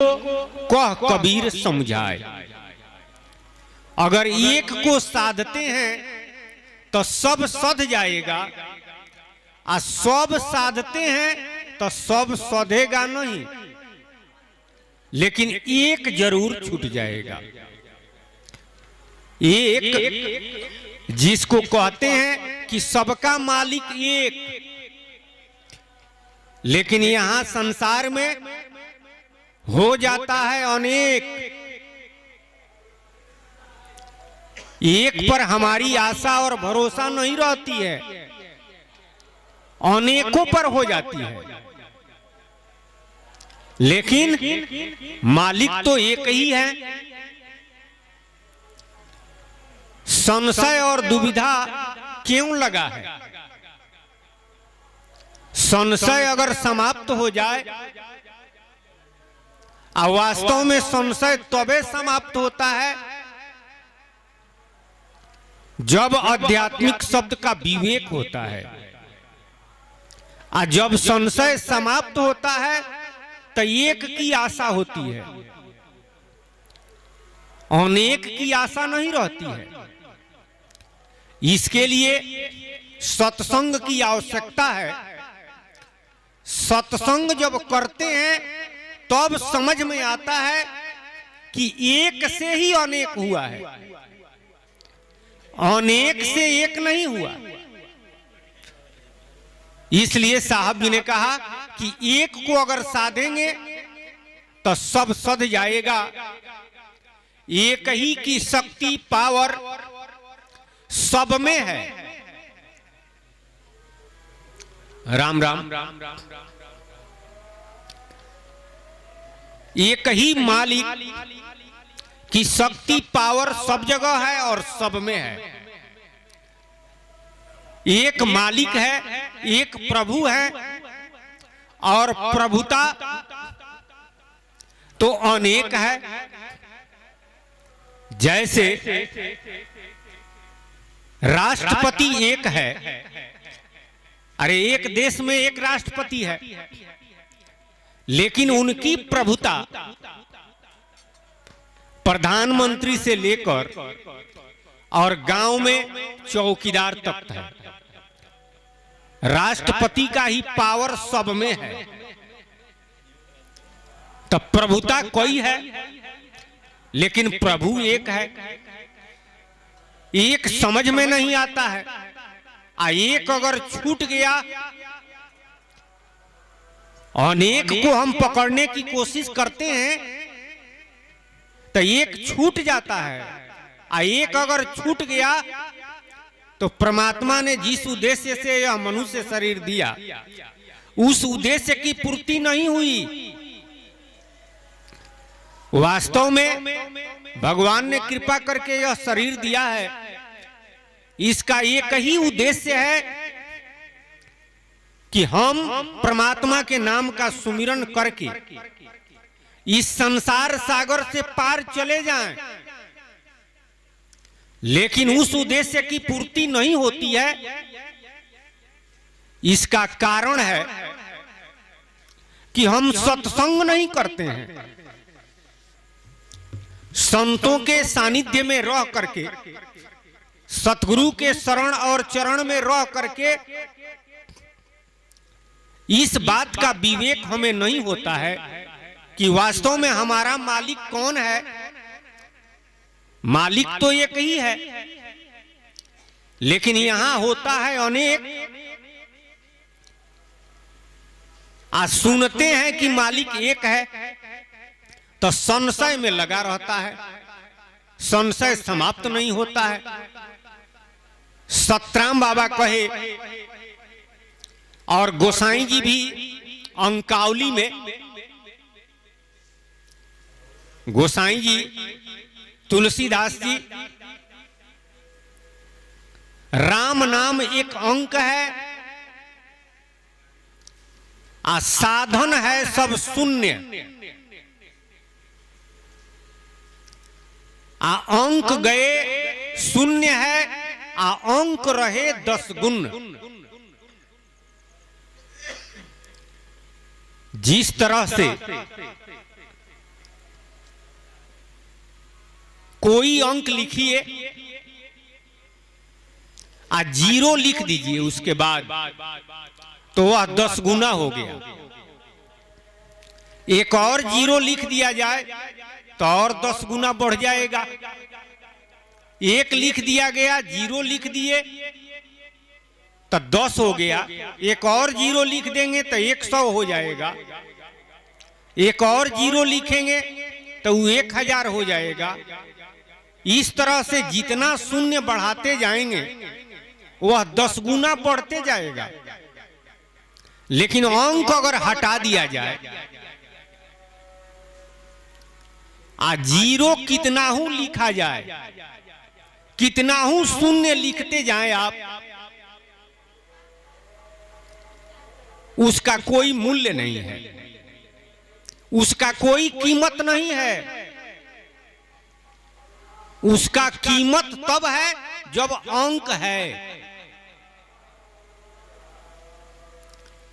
कह कबीर समझाए। अगर एक को साधते हैं तो सब सध जाएगा, और सब साधते हैं तो सब सधेगा नहीं, लेकिन एक जरूर छूट जाएगा। एक जिसको कहते हैं कि सबका मालिक एक, लेकिन यहां संसार में हो जाता है अनेक। एक पर हमारी आशा और भरोसा नहीं रहती है, अनेकों पर हो जाती है। लेकिन मालिक तो एक ही है। संशय और दुविधा क्यों लगा है? संशय अगर समाप्त हो जाए, और वास्तव में संशय तबे समाप्त होता है जब आध्यात्मिक शब्द का विवेक होता है। और जब संशय समाप्त होता है तो एक की आशा होती है, अनेक की आशा नहीं रहती है। इसके लिए सत्संग की आवश्यकता है। सत्संग जब करते हैं तब समझ में आता है कि एक से ही अनेक हुआ है, अनेक से एक नहीं हुआ। इसलिए साहब जी ने कहा कि एक को अगर साधेंगे तो सब सध जाएगा। एक ही की शक्ति पावर सब में है। राम राम। एक ही मालिक की शक्ति पावर सब जगह है और सब में है। एक मालिक है, एक प्रभु है, और प्रभुता तो अनेक है। जैसे राष्ट्रपति एक है, अरे एक देश में एक राष्ट्रपति है, लेकिन उनकी प्रभुता प्रधानमंत्री से लेकर और गांव में चौकीदार तक है। राष्ट्रपति का ही पावर सब में है। तो प्रभुता कोई है, लेकिन प्रभु एक है। एक समझ में नहीं आता है, आ एक अगर छूट गया, अनेक को हम पकड़ने की कोशिश करते हैं तो एक छूट जाता है। आ एक अगर छूट गया तो परमात्मा ने जिस उद्देश्य से यह मनुष्य शरीर दिया, उस उद्देश्य की पूर्ति नहीं हुई। वास्तव में भगवान ने कृपा करके यह शरीर दिया है, इसका एक ही उद्देश्य है कि हम परमात्मा के नाम का सुमिरन करके इस संसार सागर से पार चले जाएं। लेकिन उस उद्देश्य की पूर्ति नहीं होती है। इसका कारण है कि हम सत्संग नहीं करते हैं। संतों के सानिध्य में रह करके, सतगुरु के शरण और चरण में रह करके इस बात का विवेक हमें नहीं होता है कि वास्तव में हमारा मालिक कौन है। मालिक तो एक ही है, लेकिन यहां होता है अनेक। आज सुनते हैं कि मालिक एक है तो संशय में लगा रहता है, संशय समाप्त नहीं होता है। सतराम बाबा कहे, और गोसाई जी भी अंकावली में, गोसाई जी तुलसीदास जी, राम नाम एक अंक है, आ साधन है सब शून्य। आ अंक गए शून्य है, आ अंक रहे 10 गुण। जिस तरह से कोई अंक लिखिए आ 0 लिख दीजिए उसके बाद, तो वह 10 गुना हो गया। एक और 0 लिख दिया जाए तो और 10 गुना बढ़ जाएगा। 1 लिख दिया गया, 0 लिख दिए तो 10 हो गया। एक और 0 लिख देंगे तो 100 हो जाएगा। एक और 0 लिखेंगे तो 1000 हो जाएगा। इस तरह से जितना शून्य बढ़ाते जाएंगे वह 10 गुना बढ़ते जाएगा। लेकिन अंक अगर हटा दिया जाए, आ 0 कितना हूं लिखा जाए, कितना हूं शून्य लिखते जाएं आप, उसका कोई मूल्य नहीं है, उसका कोई कीमत नहीं है। उसका कीमत तब है जब अंक है।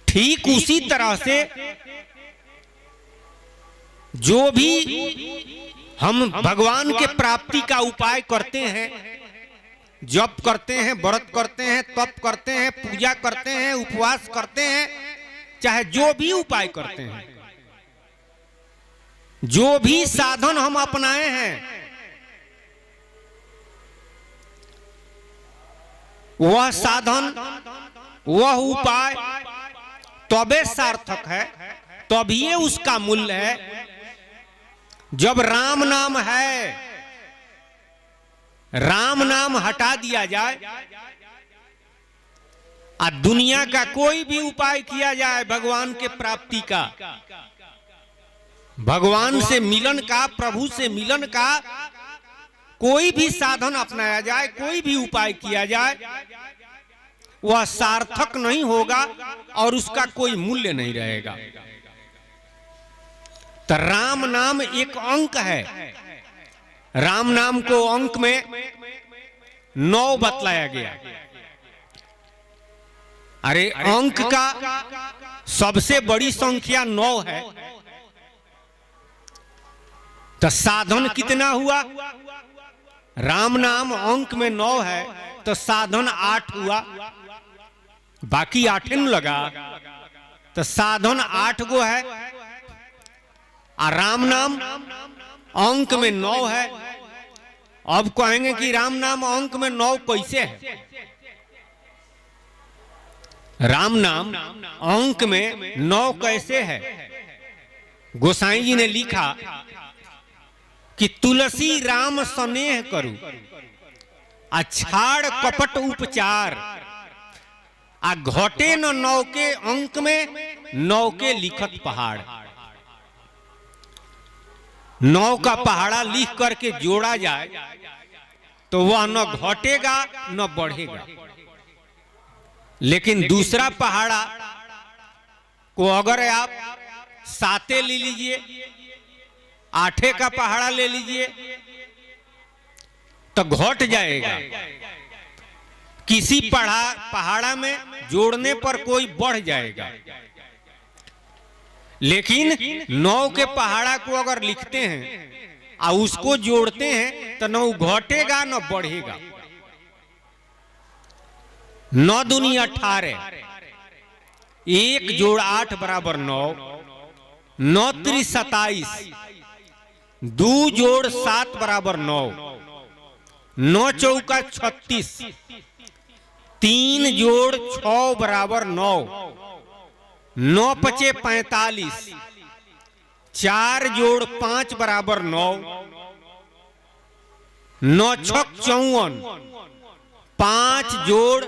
ठीक उसी तरह से जो भी हम भगवान के प्राप्ति का उपाय करते हैं, जप करते हैं, व्रत करते हैं, तप करते हैं, पूजा करते हैं, उपवास करते हैं, चाहे जो भी उपाय करते हैं, जो भी साधन हम अपनाए हैं, वह साधन, वह उपाय तबे सार्थक है, तभी उसका मूल्य है जब राम नाम है। राम नाम हटा दिया जाए और दुनिया का कोई भी उपाय किया जाए भगवान के प्राप्ति का, भगवान से मिलन का, प्रभु से मिलन का कोई भी साधन अपनाया जाए, कोई भी उपाय किया जाए, वह सार्थक नहीं होगा और उसका कोई मूल्य नहीं रहेगा। तो राम नाम एक अंक है। राम नाम को अंक में 9 बतलाया गया। अरे अंक का सबसे बड़ी संख्या 9 है, तो साधन कितना हुआ? राम नाम अंक में 9 है तो साधन 8 हुआ, बाकी 8 न लगा, तो साधन 8 गो है। और राम नाम अंक में 9 है। अब कहेंगे कि राम नाम अंक में 9 कैसे है? राम नाम अंक में 9 कैसे है? गोसाई जी ने लिखा कि तुलसी राम स्नेह करू, अछाड़ कपट उपचार, आ घटे न 9 के अंक में 9 के लिखत पहाड़। 9 का पहाड़ा लिख करके जोड़ा जाए तो वह न घटेगा न बढ़ेगा। लेकिन दूसरा पहाड़ा को अगर आप 7 ले लीजिए, 8 का पहाड़ा ले लीजिए तो घट जाएगा। किसी पहाड़ा में जोड़ने पर कोई बढ़ जाएगा। लेकिन 9 के पहाड़ा को अगर लिखते हैं और उसको जोड़ते हैं तो न घटेगा न बढ़ेगा। 9 दूनी 18, 1 जोड़ 8 बराबर 9, 9 त्रि 27, 2 जोड़ 7 बराबर 9, 9 चौका 36, 3 जोड़ 6 बराबर 9, 9 पचे 45, 4 जोड़ 5 बराबर 9, 9 छक 54, 5 जोड़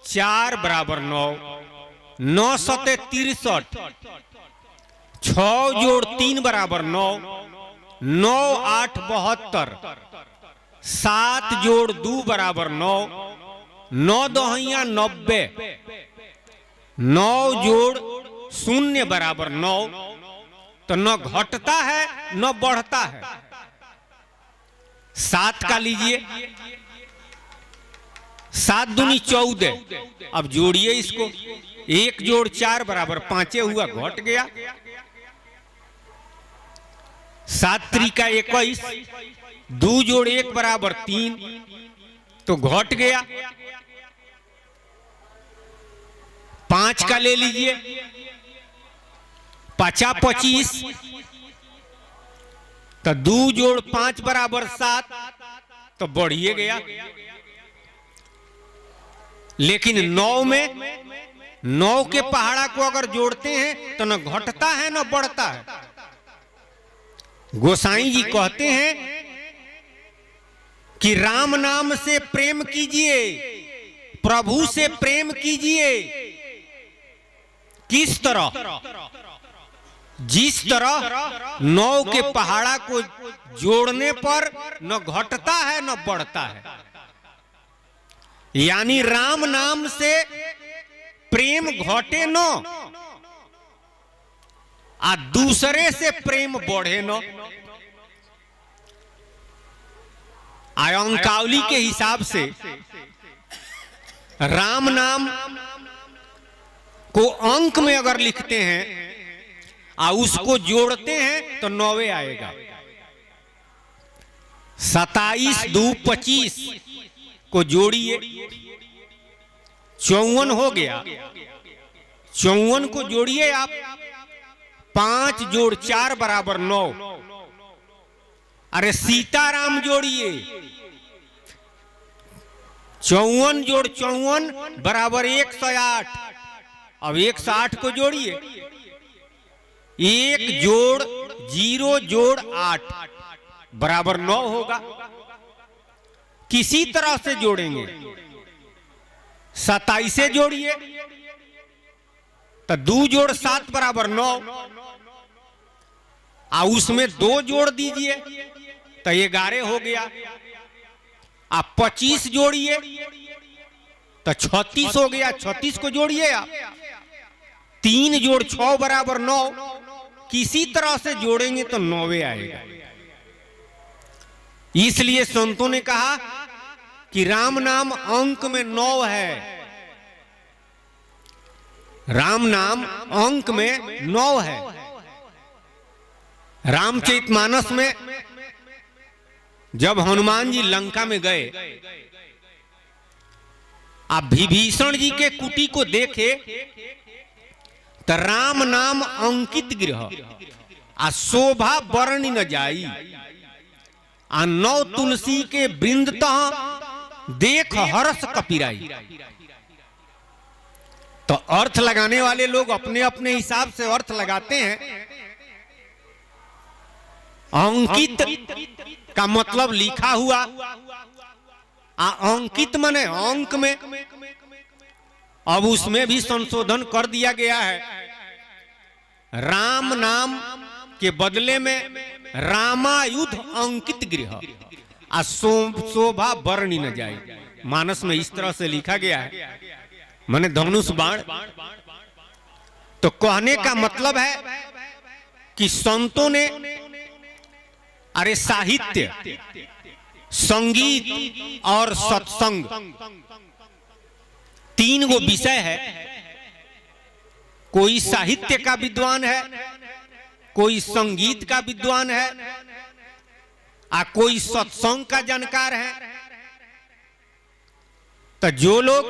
4 बराबर 9, 9 सते 63, 6 जोड़ 3 बराबर 9, 9 8 72, 7 जोड़ 2 बराबर 9, 9 दोहिया 90, 9 जोड़ 0 बराबर 9। तो न घटता है न बढ़ता है। 7 का लीजिए, 7 दूनी 14, अब जोड़िए इसको, 1 जोड़ 4 बराबर 5 हुआ, घट गया। 7 त्रिका 21, 2 जोड़ 1 बराबर 3, तो घट गया। 5 का ले लीजिए, 5 25, तो 2 जोड़ 5 बराबर 7, तो बढ़िए गया। लेकिन 9 में 9 के पहाड़ा को अगर जोड़ते हैं तो न घटता है न बढ़ता है। गोसाई जी कहते हैं कि राम नाम से प्रेम कीजिए, प्रभु से प्रेम कीजिए। किस तरह? जिस तरह 9 के पहाड़ा को जोड़ने पर न घटता है न बढ़ता है, यानी राम नाम से प्रेम घटे न आ दूसरे से प्रेम बढ़े न। अंकावली के हिसाब से राम नाम को अंक में अगर लिखते हैं आ उसको जोड़ते हैं तो 9 आएगा। 27 2 25 को जोड़िए, 54 हो गया। 54 को जोड़िए आप, 5 जोड़ 4 बराबर 9। अरे सीताराम जोड़िए, 54 जोड़ 54 बराबर 108। अब 108 को जोड़िए, 1 जोड़ 0 जोड़ 8 बराबर 9 होगा। किसी तरह से जोड़ेंगे। 27 से जोड़िए तो 2 जोड़ 7 बराबर 9, उसमें 2 जोड़ दीजिए तो 11 हो गया। आप 25 जोड़िए तो 36 हो गया। 36 को जोड़िए आप, 3 जोड़ 6 बराबर 9। किसी तरह से जोड़ेंगे तो 9 आएगा। इसलिए संतों ने कहा कि राम नाम अंक में 9 है। राम नाम अंक में 9 है। रामचरितमानस में जब हनुमान जी लंका में गए, आप विभीषण जी के कुटी को देखे तो राम नाम अंकित गृह आ शोभा वर्णि न जाई, आ 9 तुलसी के वृंद देख हर्ष कपिराई। तो अर्थ लगाने वाले लोग अपने अपने हिसाब से अर्थ लगाते हैं। अंकित का मतलब लिखा हुआ, अंकित माने अंक में। अब उसमें भी संशोधन कर दिया गया है। राम नाम के बदले में रामायुध अंकित गृह आ शोभा वर्णि न जाए। मानस में इस तरह से लिखा गया है, माने धनुष बाण। तो कहने का मतलब है कि संतों ने, अरे साहित्य, संगीत और सत्संग 3 गो विषय है। कोई साहित्य का विद्वान है, कोई संगीत का विद्वान है, कोई सत्संग का जानकार है। तो जो लोग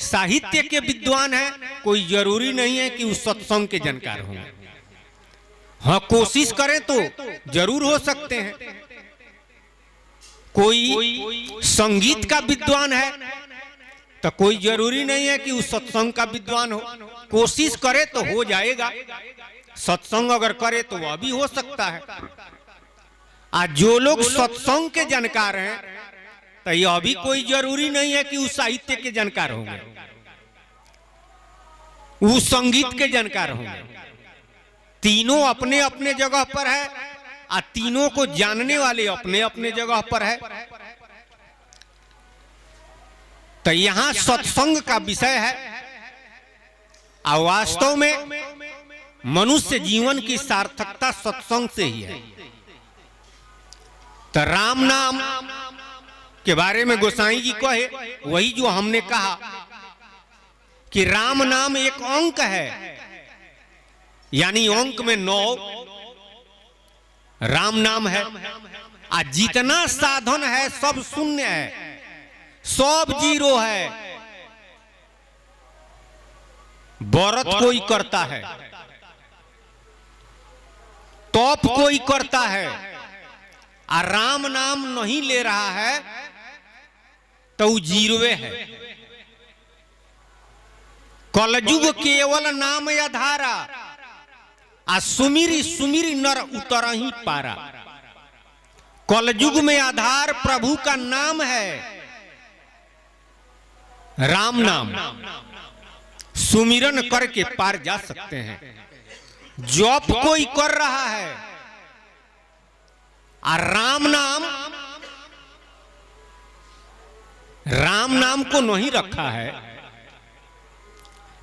साहित्य के विद्वान हैं, कोई जरूरी नहीं है कि उस सत्संग के जानकार हों। हाँ, कोशिश करें तो जरूर हो सकते हैं। कोई संगीत का विद्वान है तो कोई जरूरी नहीं है कि उस सत्संग का विद्वान हो। कोशिश करे तो हो जाएगा। सत्संग अगर करे तो वह भी हो सकता है। आज जो लोग सत्संग के जानकार हैं तो यह भी कोई जरूरी नहीं है कि उस साहित्य के जानकार होंगे, उस संगीत के जानकार होंगे। तीनों अपने अपने जगह पर है, और तीनों को जानने वाले अपने अपने जगह पर है। तो यहां सत्संग का विषय है, और वास्तव में मनुष्य जीवन की सार्थकता सत्संग से ही है। तो राम नाम के बारे में गोसाई जी कहे वही जो हमने कहा कि राम नाम एक अंक है, यानी अंक में 9, राम नाम है। आ जितना साधन है सब शून्य है, सब जीरो है। व्रत कोई करता है, तप कोई करता है, आ राम नाम नहीं ले रहा है तो जीरोवे है। कलयुग केवल नाम आधारा, आ सुमिरी सुमिरी नर उतर ही पारा। कलयुग में आधार प्रभु का नाम है, राम नाम। सुमिरन करके पार जा सकते हैं। जॉब कोई कर रहा है और राम नाम को नहीं रखा है,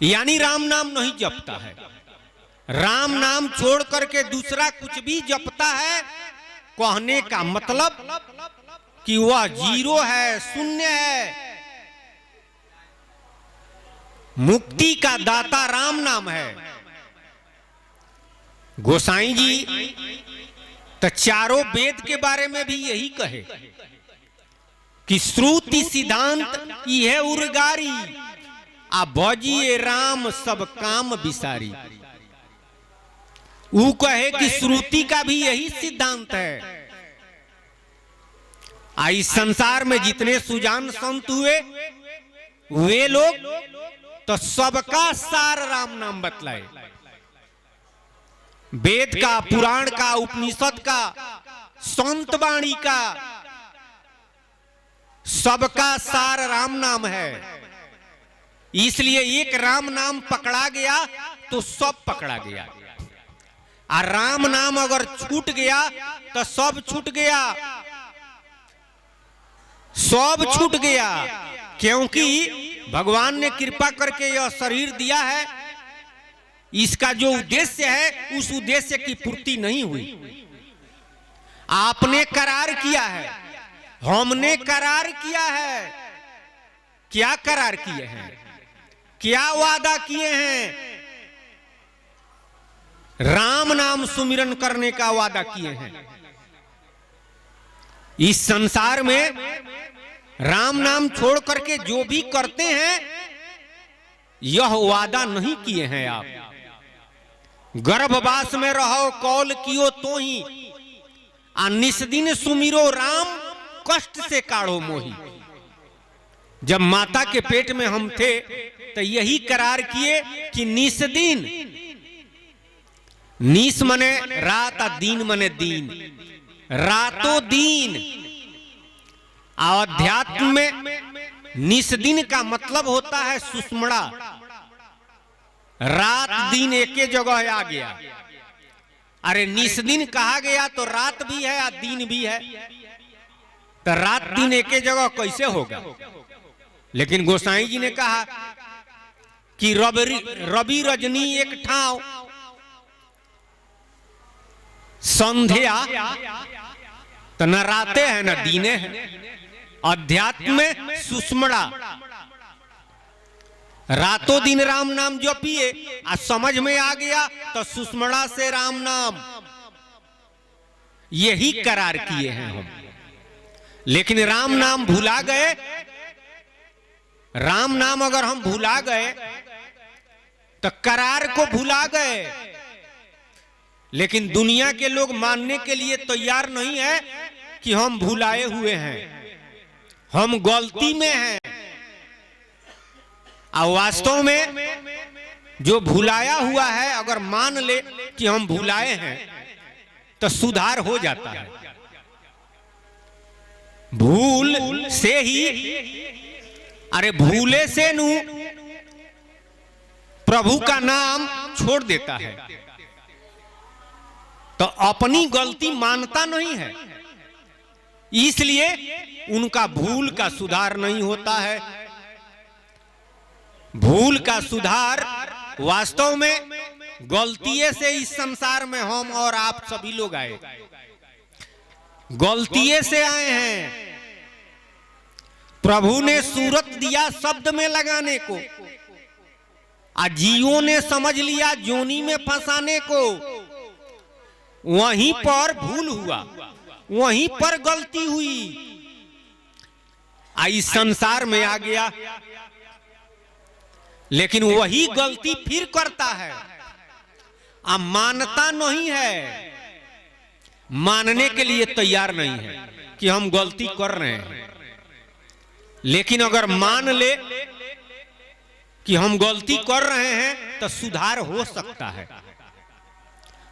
यानी राम नाम नहीं जपता है। राम नाम छोड़ करके दूसरा कुछ भी जपता है, कहने का मतलब कि वह जीरो है, शून्य है। मुक्ति का दाता राम नाम है। गोसाई जी तो चारों वेद के बारे में भी यही कहे कि श्रुति सिद्धांत यह उर्गारी, आ भजिए राम सब काम विसारी। वो कहे कि श्रुति का भी यही सिद्धांत है। इस संसार में जितने सुजान संत हुए वे लोग तो सबका सार राम नाम बतलाए। वेद का, पुराण का, उपनिषद का, संत वाणी का, सबका सार राम नाम है। इसलिए एक राम नाम पकड़ा गया तो सब पकड़ा गया, और राम नाम अगर छूट गया तो सब छूट गया, सब छूट गया। क्योंकि भगवान ने कृपा करके यह शरीर दिया है, इसका जो उद्देश्य है उस उद्देश्य की पूर्ति नहीं हुई। आपने करार किया है, हमने करार किया है। क्या करार किए हैं, क्या वादा किए हैं? राम नाम सुमिरन करने का वादा किए हैं। इस संसार में राम नाम छोड़ करके जो भी करते हैं, यह वादा नहीं किए हैं आप। गर्भवास में रहो कौल कियो तो ही, आ निस्दिन सुमिरो राम कष्ट से काढ़ो मोही। जब माता के पेट में हम थे तो यही करार किए कि निस्दिन, निस मने रात, दिन मने दिन, रातों दिन। अध्यात्म में निस्दिन का मतलब होता है सुषमणा। रात दिन एक जगह आ गया। अरे निस्दिन कहा गया तो रात भी है और दिन भी है, तो रात दिन एक जगह कैसे होगा? लेकिन गोसाई जी ने कहा कि रवि रजनी एक ठाव, संध्या तो न राते हैं न दीने हैं। अध्यात्म में सुषमणा, रातों दिन राम नाम जपिए, आज समझ में आ गया तो सुषमणा से राम नाम, यही करार किए हैं हम। लेकिन राम नाम भुला गए। राम नाम अगर हम भुला गए तो करार को भुला गए। लेकिन दुनिया के लोग मानने के लिए तैयार नहीं है कि हम भुलाए हुए हैं, हम गलती में हैं। और वास्तव में जो भुलाया हुआ है अगर मान ले कि हम भुलाए हैं तो सुधार हो जाता है। भूल से ही, अरे भूले से नू प्रभु का नाम छोड़ देता है तो अपनी गलती मानता नहीं है, इसलिए उनका भूल का सुधार नहीं होता है। भूल का सुधार वास्तव में गलती से इस संसार में हम और आप सभी लोग आए, गलती से आए हैं। प्रभु ने सूरत दिया शब्द में लगाने को, आ जीवों ने समझ लिया जोनी में फंसाने को। वहीं पर भूल हुआ, वहीं पर गलती हुई, इस संसार में आ गया, लेकिन वही गलती फिर करता है। अब मानता नहीं है, मानने के लिए तैयार नहीं है कि हम गलती कर रहे हैं। लेकिन अगर मान ले कि हम गलती कर रहे हैं तो सुधार हो सकता है।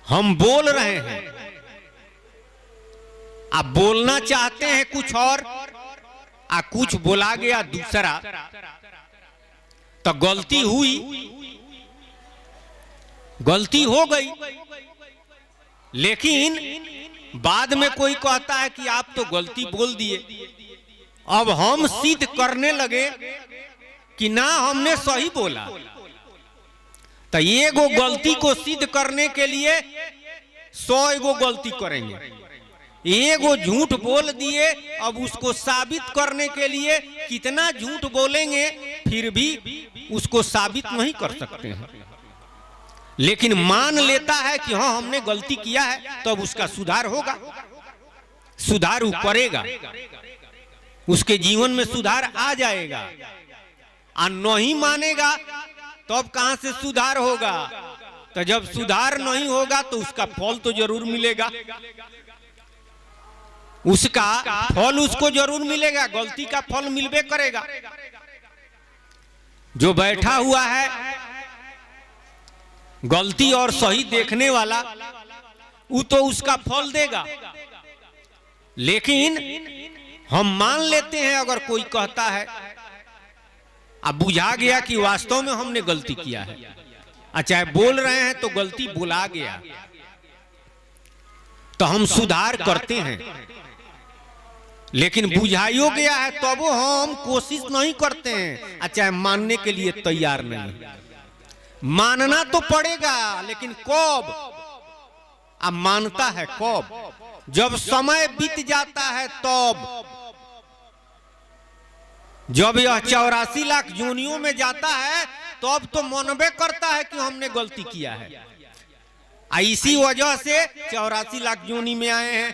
हम बोल रहे हैं, आप बोलना चाहते हैं कुछ और, कुछ बोला गया दूसरा, तो गलती हुई, गलती हो गई। लेकिन बाद में कोई कहता है कि आप तो गलती बोल दिए। अब हम सिद्ध करने लगे कि ना हमने सही बोला, तो एगो गलती को सिद्ध करने के लिए 100 एगो गलती करेंगे। एगो झूठ बोल दिए, अब उसको साबित करने के लिए कितना झूठ बोलेंगे, फिर भी उसको साबित नहीं कर सकते हैं। लेकिन मान लेता है कि हाँ हमने गलती किया है, तब तो उसका सुधार होगा, सुधार करेगा, उसके जीवन में सुधार आ जाएगा। और नहीं मानेगा तब तो कहां से सुधार होगा? तो जब सुधार नहीं होगा तो उसका फल तो जरूर मिलेगा, उसका फल उसको जरूर मिलेगा, गलती का फल मिलबे करेगा। जो बैठा हुआ है गलती और सही देखने वाला, वो तो उसका फल देगा। लेकिन हम मान लेते हैं, अगर कोई कहता है, अब बुझा गया कि वास्तव में हमने गलती किया है, चाहे बोल रहे हैं तो गलती बुला गया, तो हम सुधार करते हैं। लेकिन बुझाइयो गया है तब तो हम कोशिश नहीं करते हैं, चाहे मानने के लिए तैयार नहीं। मानना तो पड़ेगा, लेकिन कब? अब मानता है कब? जब समय बीत जाता है तब। जब यह 84 लाख जोनियों में जाता है तब तो मनबे करता है कि हमने गलती किया है। इसी वजह से 84 लाख जोनी में आए हैं।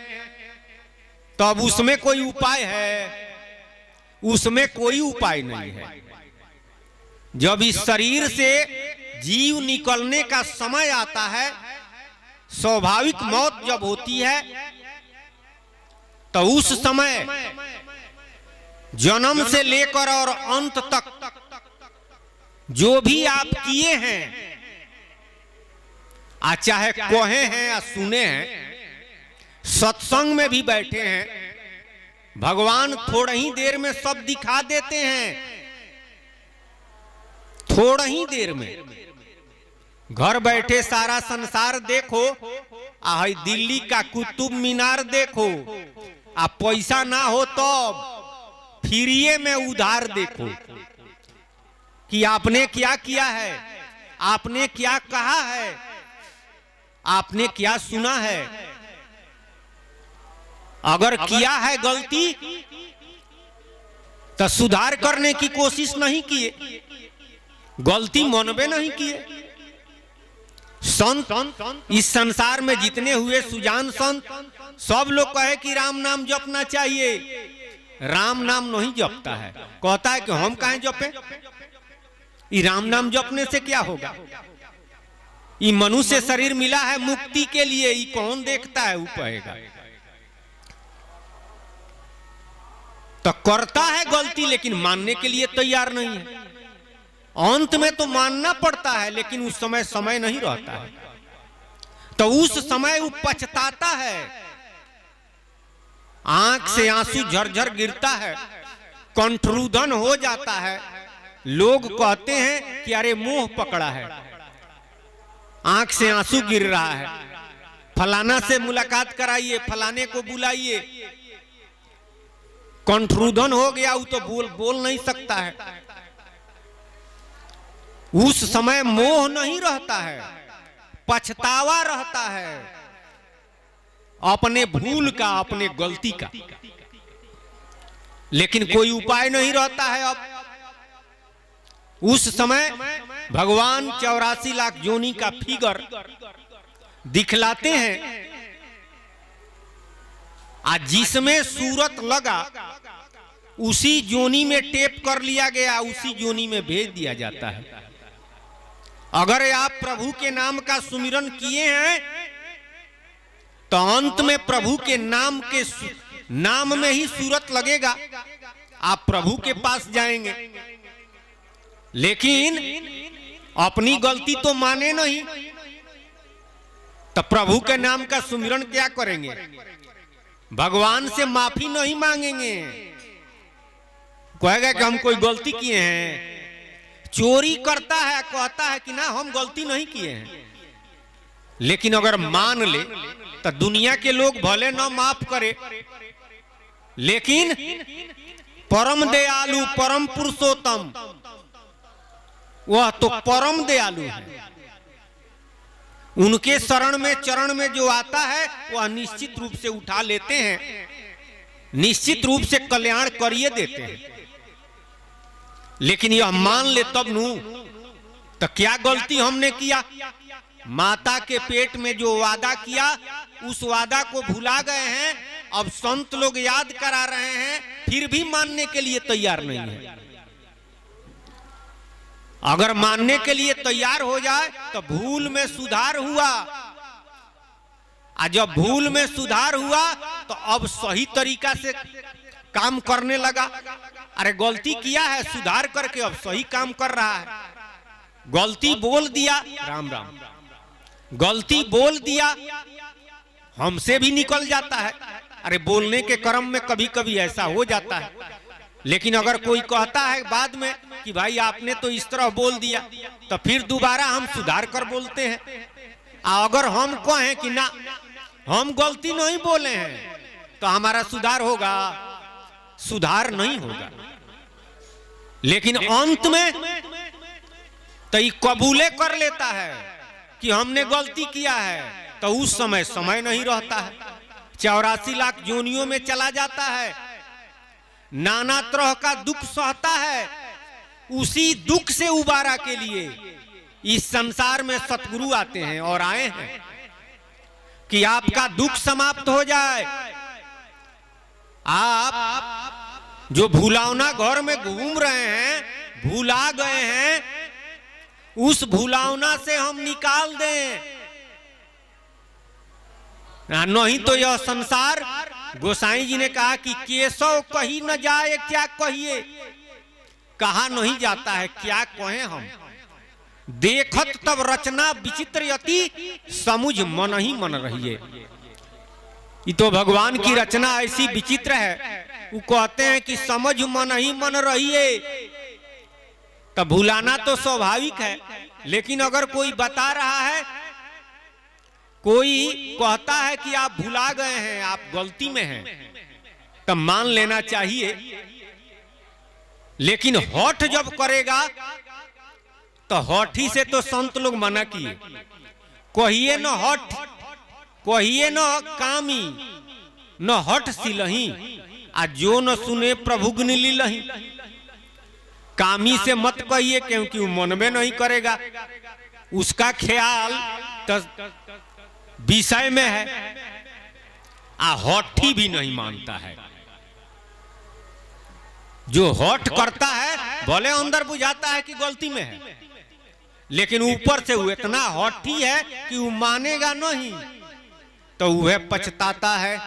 तब उसमें कोई उपाय है? उसमें कोई उपाय नहीं है। जब इस शरीर से जीव निकलने का समय आता है, स्वाभाविक मौत जब होती है, तो उस समय जन्म से लेकर और अंत तक जो भी आप किए हैं, चाहे कहे हैं या सुने हैं, सत्संग में भी बैठे हैं, भगवान थोड़ा ही देर में सब दिखा देते हैं, थोड़ा ही देर में। घर बैठे सारा संसार देखो, दिल्ली का कुतुब मीनार देखो, पैसा ना हो तो फ्री में उधार देखो कि आपने क्या किया है, आपने क्या कहा है, आपने क्या सुना है। अगर किया है गलती तो सुधार करने की कोशिश नहीं किए, गलती मनबे नहीं किए। संत इस संसार में जितने हुए सुजान संत, सब लोग कहे कि राम नाम जपना चाहिए। राम नाम नहीं जपता है, कहता है कि हम काहे जपे, ये राम नाम जपने से क्या होगा? ये मनुष्य शरीर मिला है मुक्ति के लिए, ये कौन देखता है? वो कहेगा। तो करता है गलती, लेकिन मानने के लिए तैयार नहीं है। अंत में तो मानना पड़ता है, लेकिन उस समय समय नहीं रहता है, तो उस समय वो पछताता है, आंख से आंसू झरझर गिरता है, कंठरुधन हो जाता है। लोग कहते हैं कि अरे मोह पकड़ा है, आंख से आंसू गिर रहा है, फलाना से मुलाकात कराइए, फलाने को बुलाइए। कंठरुधन हो गया, वो तो बोल नहीं सकता है। उस समय मोह नहीं रहता है, पछतावा रहता है अपने भूल का, अपने गलती का। लेकिन कोई उपाय नहीं रहता है। अब उस समय भगवान 84 लाख जोनी का फिगर दिखलाते हैं आज जिसमें सूरत लगा उसी जोनी में टेप कर लिया गया, उसी जोनी में भेज दिया जाता है। अगर आप प्रभु के नाम का सुमिरन किए हैं तो अंत में प्रभु के नाम में ही सूरत लगेगा, आप प्रभु के पास जाएंगे। लेकिन अपनी गलती तो माने नहीं तो प्रभु के नाम का सुमिरन क्या करेंगे? भगवान से माफी नहीं मांगेंगे, कहेगा कि हम कोई गलती किए हैं। चोरी करता है, कहता है कि ना हम गलती नहीं किए हैं, लेकिन अगर मान ले तो दुनिया के लोग भले न माफ करे, लेकिन परम दयालु परम पुरुषोत्तम वह तो परम दयालु है। उनके शरण में चरण में जो आता है वह निश्चित रूप से उठा लेते हैं, निश्चित रूप से कल्याण करिए देते हैं। लेकिन यह मान ले तब नू तो क्या गलती हमने किया? माता के पेट में जो वादा किया उस वादा को भुला गए हैं। अब संत लोग याद करा रहे हैं, फिर भी मानने के लिए तैयार नहीं है। अगर मानने के लिए तैयार हो जाए तो भूल में सुधार हुआ, और जब भूल में सुधार हुआ तो अब सही तरीका से काम करने लगा। अरे गलती किया है, सुधार करके अब सही काम कर रहा है। गलती बोल दिया, राम राम, गलती बोल दिया हमसे भी निकल जाता है। अरे बोलने के क्रम में कभी कभी ऐसा हो जाता है, लेकिन अगर कोई कहता है बाद में कि भाई आपने तो इस तरह बोल दिया, तो फिर दोबारा हम सुधार कर बोलते हैं। अगर हम कहें कि ना हम गलती नहीं बोले हैं तो हमारा सुधार होगा? सुधार नहीं होगा। लेकिन अंत में तो ये कबूले कर लेता है कि हमने गलती किया है, तो उस समय नहीं रहता है, 84 लाख जोनियों में चला जाता है, नाना तरह का दुख सहता है। उसी दुख से उबारा के लिए इस संसार में सतगुरु आते हैं और आए हैं कि आपका दुख समाप्त हो जाए। आप जो भुलावना घर में घूम रहे हैं, भुला गए हैं, उस भुलावना से हम निकाल दें, नहीं तो यह संसार, गोसाई जी ने कहा कि केशव कही न जाए क्या कहिए, कहा नहीं जाता है क्या कहें हम। देखत तब रचना विचित्र यति, समुझ मन ही मन रहिए। ये तो भगवान की रचना ऐसी विचित्र है, वो कहते हैं कि समझ मन ही मन रहिए। तब भुलाना तो स्वाभाविक है, लेकिन अगर कोई बता रहा है, कोई कहता है कि आप भुला गए हैं, आप गलती में हैं, तब मान लेना चाहिए। लेकिन हठ जब करेगा तो हठी से तो संत लोग मना किए, कहिए न हठ, कहिए न कामी, न हठ सिलही, आ जो न सुने प्रभु गुनि लीलही। कामी से मत कहिए, क्योंकि वो मन में नहीं करेगा, उसका ख्याल तो विषय में है, आ हठी भी नहीं मानता है। जो हठ करता है भले अंदर बुझाता है कि गलती में है, लेकिन ऊपर से वो इतना हठी है कि वो मानेगा नहीं, तो वह पछताता है।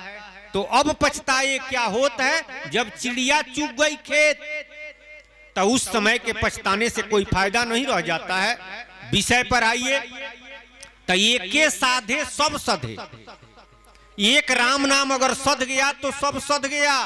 तो अब पछताए क्या होता है? जब चिड़िया चुग गई खेत, तो उस समय के पछताने से कोई फायदा नहीं रह जाता है। विषय पर आइए, तो एक के साधे सब सधे। एक राम नाम अगर सध गया तो सब सध गया।